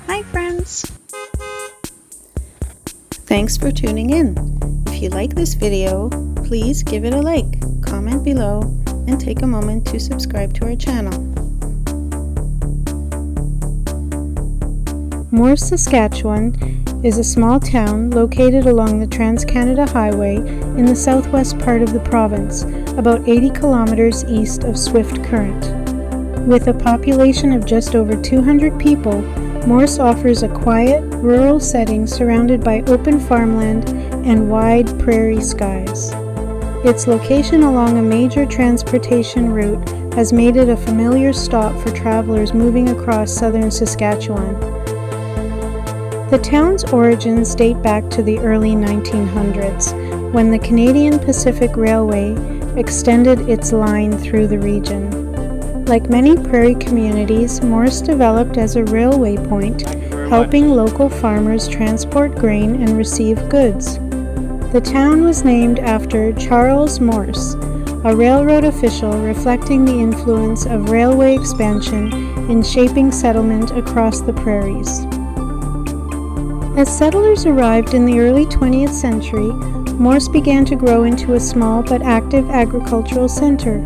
Hi friends! Thanks for tuning in. If you like this video, please give it a like, comment below, and take a moment to subscribe to our channel. Morse, Saskatchewan is a small town located along the Trans-Canada Highway in the southwest part of the province, about 80 kilometers east of Swift Current. With a population of just over 200 people, Morse offers a quiet, rural setting surrounded by open farmland and wide prairie skies. Its location along a major transportation route has made it a familiar stop for travelers moving across southern Saskatchewan. The town's origins date back to the early 1900s, when the Canadian Pacific Railway extended its line through the region. Like many prairie communities, Morse developed as a railway point, helping local farmers transport grain and receive goods. The town was named after Charles Morse, a railroad official reflecting the influence of railway expansion in shaping settlement across the prairies. As settlers arrived in the early 20th century, Morse began to grow into a small but active agricultural center.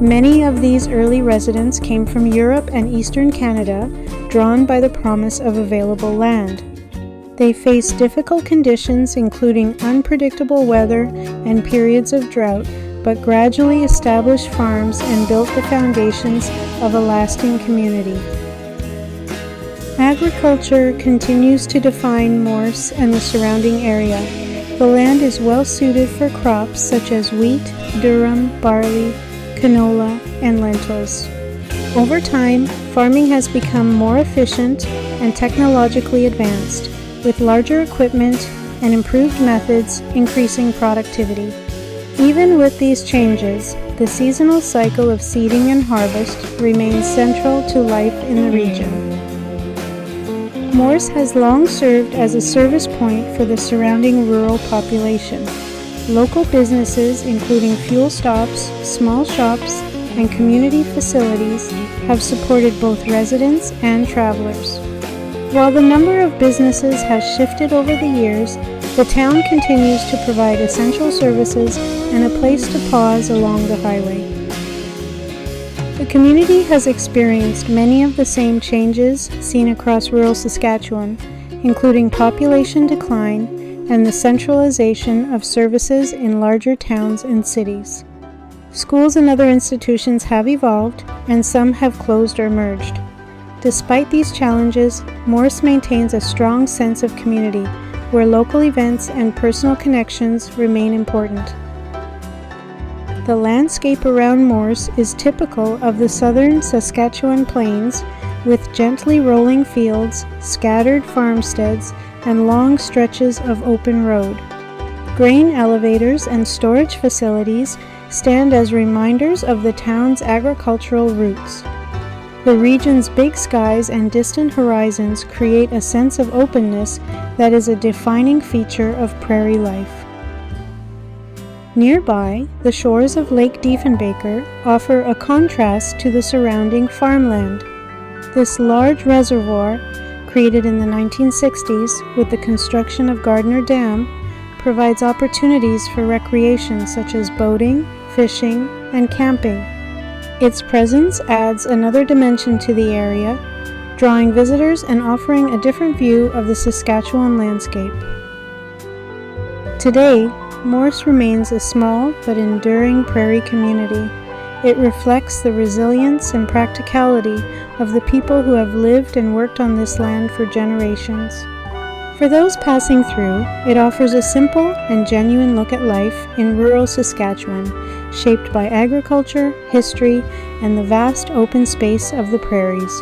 Many of these early residents came from Europe and Eastern Canada, drawn by the promise of available land. They faced difficult conditions, including unpredictable weather and periods of drought, but gradually established farms and built the foundations of a lasting community. Agriculture continues to define Morse and the surrounding area. The land is well suited for crops such as wheat, durum, barley, canola, and lentils. Over time, farming has become more efficient and technologically advanced, with larger equipment and improved methods increasing productivity. Even with these changes, the seasonal cycle of seeding and harvest remains central to life in the region. Morse has long served as a service point for the surrounding rural population. Local businesses, including fuel stops, small shops, and community facilities, have supported both residents and travelers. While the number of businesses has shifted over the years, the town continues to provide essential services and a place to pause along the highway. The community has experienced many of the same changes seen across rural Saskatchewan, including population decline and the centralization of services in larger towns and cities. Schools and other institutions have evolved, and some have closed or merged. Despite these challenges, Morse maintains a strong sense of community, where local events and personal connections remain important. The landscape around Morse is typical of the southern Saskatchewan plains, with gently rolling fields, scattered farmsteads, and long stretches of open road. Grain elevators and storage facilities stand as reminders of the town's agricultural roots. The region's big skies and distant horizons create a sense of openness that is a defining feature of prairie life. Nearby, the shores of Lake Diefenbaker offer a contrast to the surrounding farmland. This large reservoir, created in the 1960s with the construction of Gardner Dam, provides opportunities for recreation such as boating, fishing, and camping. Its presence adds another dimension to the area, drawing visitors and offering a different view of the Saskatchewan landscape. Today, Morse remains a small but enduring prairie community. It reflects the resilience and practicality of the people who have lived and worked on this land for generations. For those passing through, it offers a simple and genuine look at life in rural Saskatchewan, shaped by agriculture, history, and the vast open space of the prairies.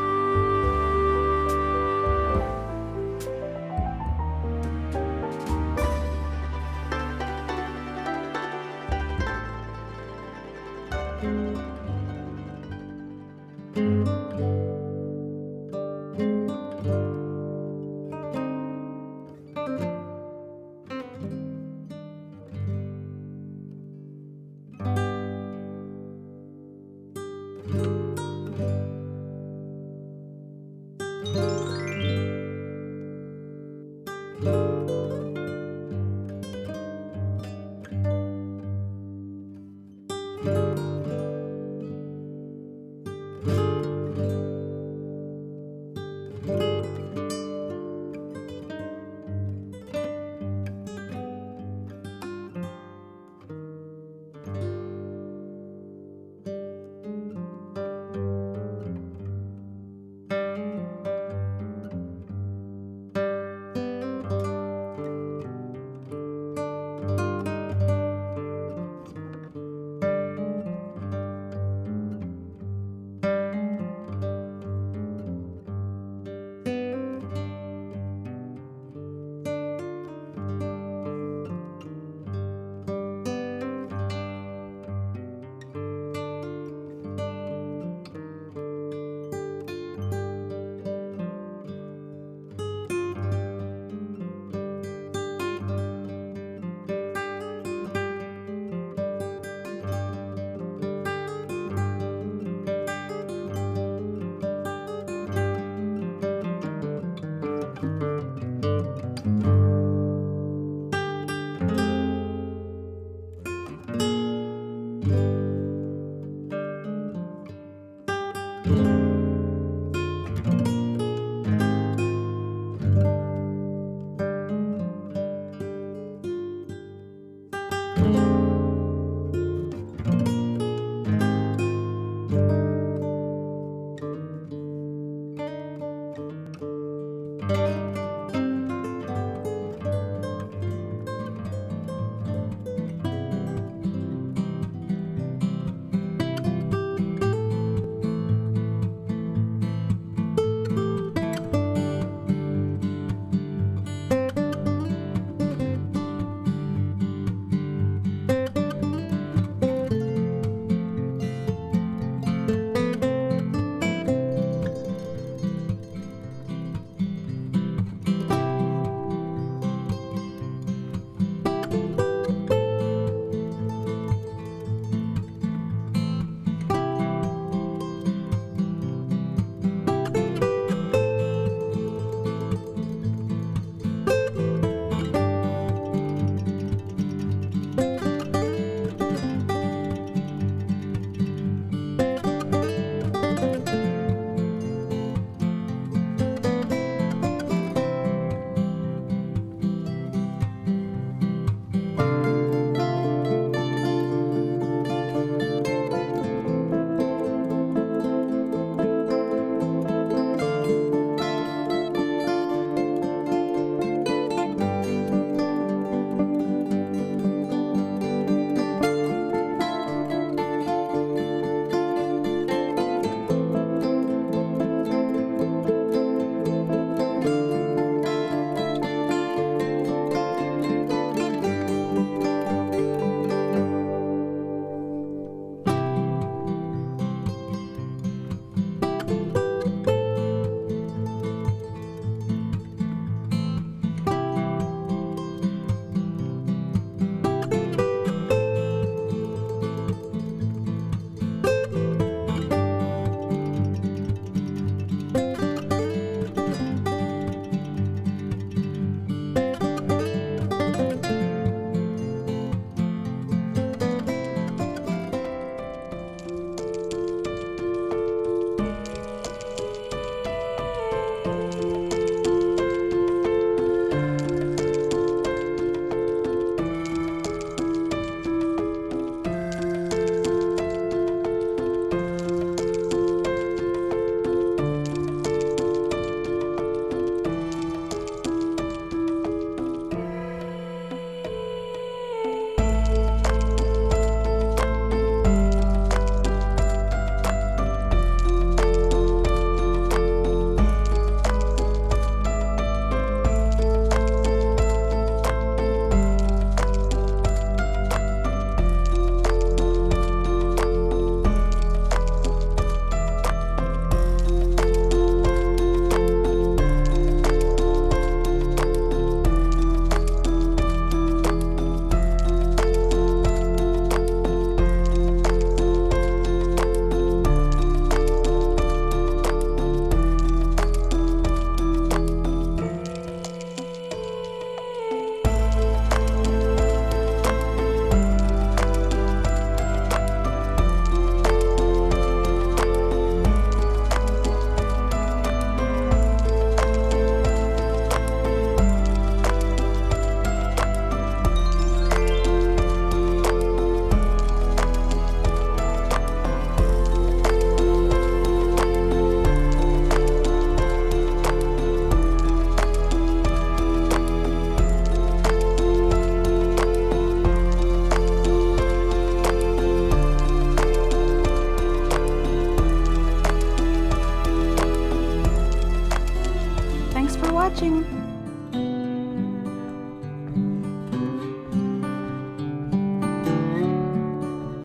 watching.